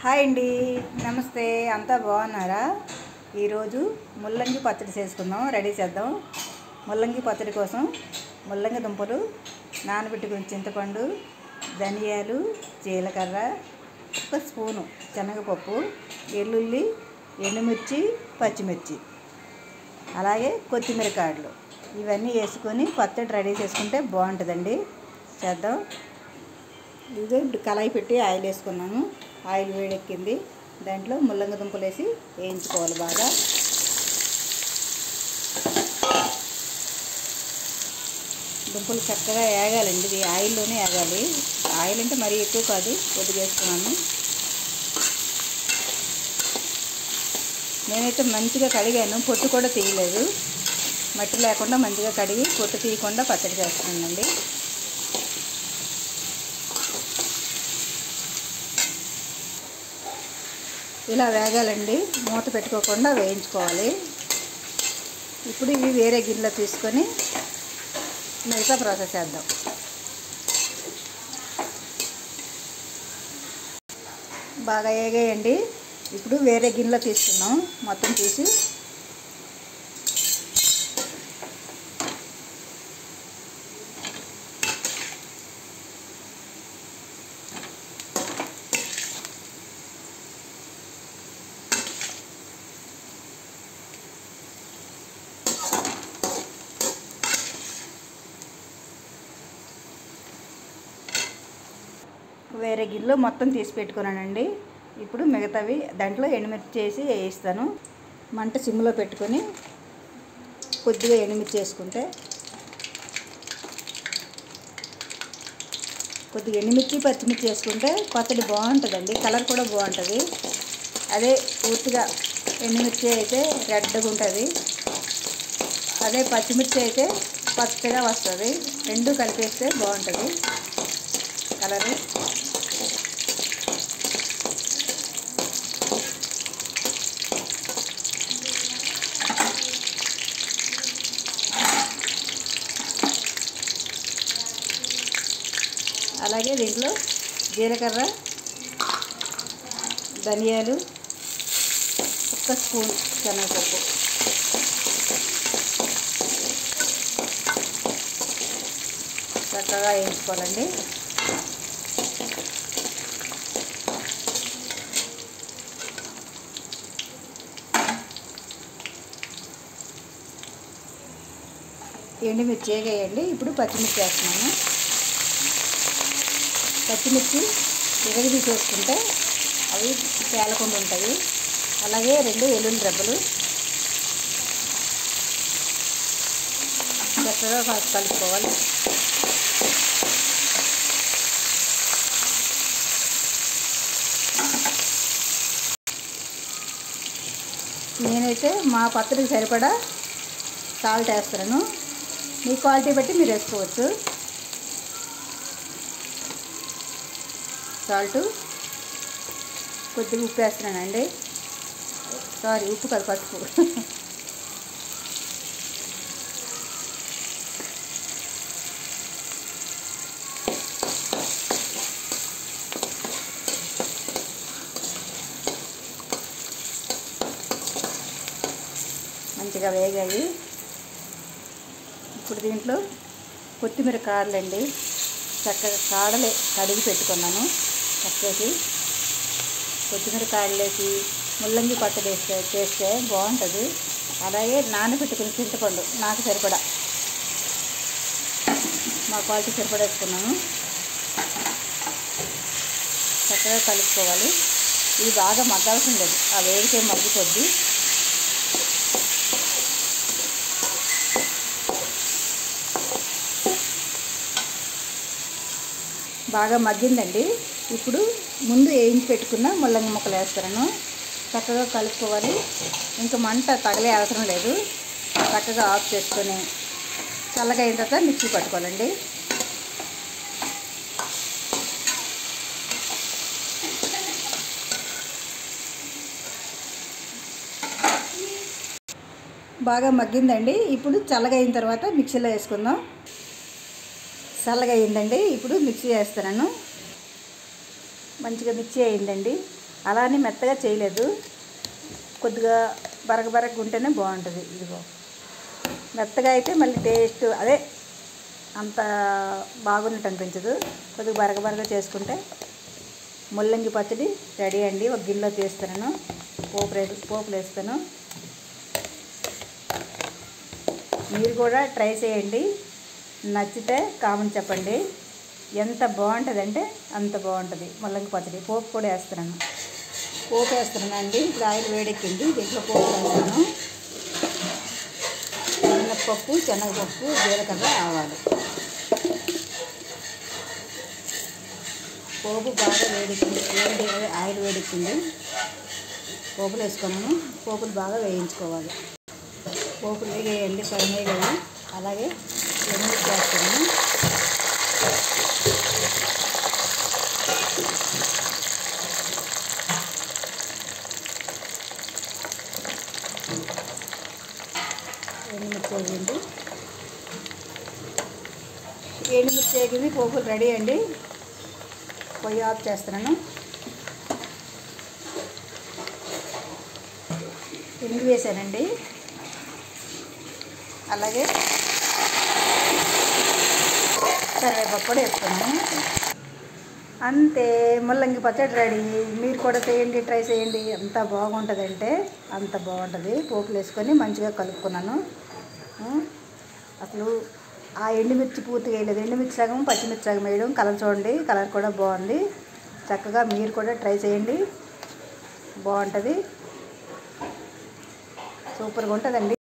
Hi అండి, నమస్తే. అంతా బాగున్నారా? ఈరోజు ముల్లంగి పచ్చడి చేసుకుందాం, రెడీ చేద్దాం. ముల్లంగి పచ్చడి కోసం ముల్లంగి దుంపలు నానబెట్టుకుని, చింతపండు, ధనియాలు, జీలకర్ర, ఒక స్పూను శనగపప్పు, వెల్లుల్లి, ఎండుమిర్చి, పచ్చిమిర్చి, అలాగే కొత్తిమీర కాడలు ఇవన్నీ వేసుకొని పచ్చడి రెడీ చేసుకుంటే బాగుంటుందండి. చేద్దాం. ఇది కళాయి పెట్టి ఆయిల్ వేసుకున్నాను. ఆయిల్ వేడెక్కింది. దాంట్లో ముల్లంగి దుంపలు వేసి వేయించుకోవాలి బాగా. దుంపలు చక్కగా వేగాలండి. ఇది ఆయిల్లోనే వేగాలి. ఆయిల్ అంటే మరీ ఎక్కువ కాదు, కొద్దిగా వేసుకున్నాను. నేనైతే మంచిగా కడిగాను, పొట్టు కూడా తీయలేదు. మట్టి లేకుండా మంచిగా కడిగి పొట్టు తీయకుండా పచ్చడి చేస్తున్నానండి. ఇలా వేగాలండి, మూత పెట్టుకోకుండా వేయించుకోవాలి. ఇప్పుడు ఇవి వేరే గిన్నెలో తీసుకొని మిగతా ప్రాసెస్ చేద్దాం. బాగా వేగాయండి. ఇప్పుడు వేరే గిన్నెలో తీసుకున్నాం. మొత్తం తీసి వేరే గిన్నెలో మొత్తం తీసి పెట్టుకున్నానండి. ఇప్పుడు మిగతావి దాంట్లో ఎండుమిర్చి వేసి వేయిస్తాను. మంట సిమ్లో పెట్టుకొని కొద్దిగా ఎండుమిర్చి వేసుకుంటే, కొద్దిగా ఎండుమిర్చి, పచ్చిమిర్చి వేసుకుంటే పచ్చడి బాగుంటుందండి. కలర్ కూడా బాగుంటుంది. అదే పూర్తిగా ఎండుమిర్చి అయితే రెడ్గా ఉంటుంది. అదే పచ్చిమిర్చి అయితే పచ్చగా వస్తుంది. రెండు కలిపేస్తే బాగుంటుంది కలరు. అలాగే దీంట్లో జీలకర్ర, ధనియాలు, ఒక్క స్పూన్ శనగపప్పు, చక్కగా వేయించుకోవాలండి. ఎండుమిర్చి వేగేయండి. ఇప్పుడు పచ్చిమిర్చి వేస్తున్నాను. పచ్చిమిర్చి తీసేసుకుంటే అవి పేలకుండా ఉంటాయి. అలాగే 2 వెల్లుల్లి రెబ్బలు చక్కగా కలుపుకోవాలి. నేనైతే మా పచ్చడికి సరిపడా సాల్ట్ వేస్తున్నాను. మీ క్వాలిటీ బట్టి మీరు వేసుకోవచ్చు. సాల్టు, కొద్దిగా ఉప్పు వేస్తున్నానండి. సారీ, ఉప్పు కాదు, పసుపు. మంచిగా వేగాయి. ఇప్పుడు దీంట్లో కొత్తిమీర కాడలండి. చక్కగా కాడలే కడిగి పెట్టుకున్నాను. చక్కగా కొత్తిమీర కాడలేసి ముల్లంగి పచ్చడి చేస్తే బాగుంటుంది. అలాగే నానబెట్టుకుని చింతపండు నాకు సరిపడా, మా క్వాలిటీ సరిపడా వేసుకున్నాను. చక్కగా కలుపుకోవాలి. ఇది బాగా మగ్గాల్సిన లేదు, ఆ వేడికే మగ్గుతుంది. బాగా మగ్గిందండి. ఇప్పుడు ముందు వేయించి పెట్టుకున్న ముల్లంగి ముక్కలు వేస్తాను. చక్కగా కలుపుకోవాలి. ఇంకా మంట తగలే అవసరం లేదు. చక్కగా ఆఫ్ చేసుకొని చల్లగా అయిన తర్వాత మిక్సీ పట్టుకోవాలండి. బాగా మగ్గిందండి. ఇప్పుడు చల్లగా అయిన తర్వాత మిక్సీలో వేసుకుందాం. చల్లగా అయిందండి. ఇప్పుడు మిక్సీ వేస్తున్నాను. మంచిగా మిక్సీ అయిందండి. అలా అని మెత్తగా చేయలేదు, కొద్దిగా బరగబరగగా ఉంటేనే బాగుంటుంది. ఇదిగో మెత్తగా అయితే మళ్ళీ టేస్ట్ అదే అంత బాగున్నట్టు అనిపించదు. కొద్దిగా బరగబరగా చేసుకుంటే ముల్లంగి పచ్చడి రెడీ అండి. ఒక గిన్నెలో తీస్తాను, పోపులు వేస్తాను. మీరు కూడా ట్రై చేయండి, నచ్చితే కామెంట్ చెప్పండి. ఎంత బాగుంటుందంటే అంత బాగుంటుంది ముల్లంగి పచ్చడి. పోపు కూడా వేస్తున్నాను, పోపు వేస్తున్నానండి. ఇప్పుడు ఆయిల్ వేడెక్కింది, దీంట్లో పోపు వేస్తాను. మినప్పప్పు, శనగపప్పు, జీలకర్ర, ఆవాలు. పోపు బాగా వేడెక్కింది, ఆయిల్ వేడెక్కింది. పోపులు వేసుకున్నాను. పోపులు బాగా వేయించుకోవాలి. పోపులు వేయండి, సగం వేయాలి. అలాగే ఎండుమిర్చి వేస్తాను. ఎండుమిర్చి వేయండి. ఎండుమిర్చి వేగింది, పోపులు రెడీ అండి. పొయ్యి ఆఫ్ చేస్తున్నాను. ఇంగు వేసానండి, అలాగే కరివేపాకు కూడా వేసుకున్నాను. అంతే, ముల్లంగి పచ్చడి రెడీ. మీరు కూడా చేయండి, ట్రై చేయండి. ఎంత బాగుంటుందంటే అంత బాగుంటుంది. పోపులు వేసుకొని మంచిగా కలుపుకున్నాను. అసలు ఆ ఎండుమిర్చి పూర్తిగా వేయలేదు, ఎండుమిర్చి సగం పచ్చిమిర్చి సగం వేయడం. కలర్ చూడండి, కలర్ కూడా బాగుంది. చక్కగా మీరు కూడా ట్రై చేయండి, బాగుంటుంది, సూపర్గా ఉంటుందండి.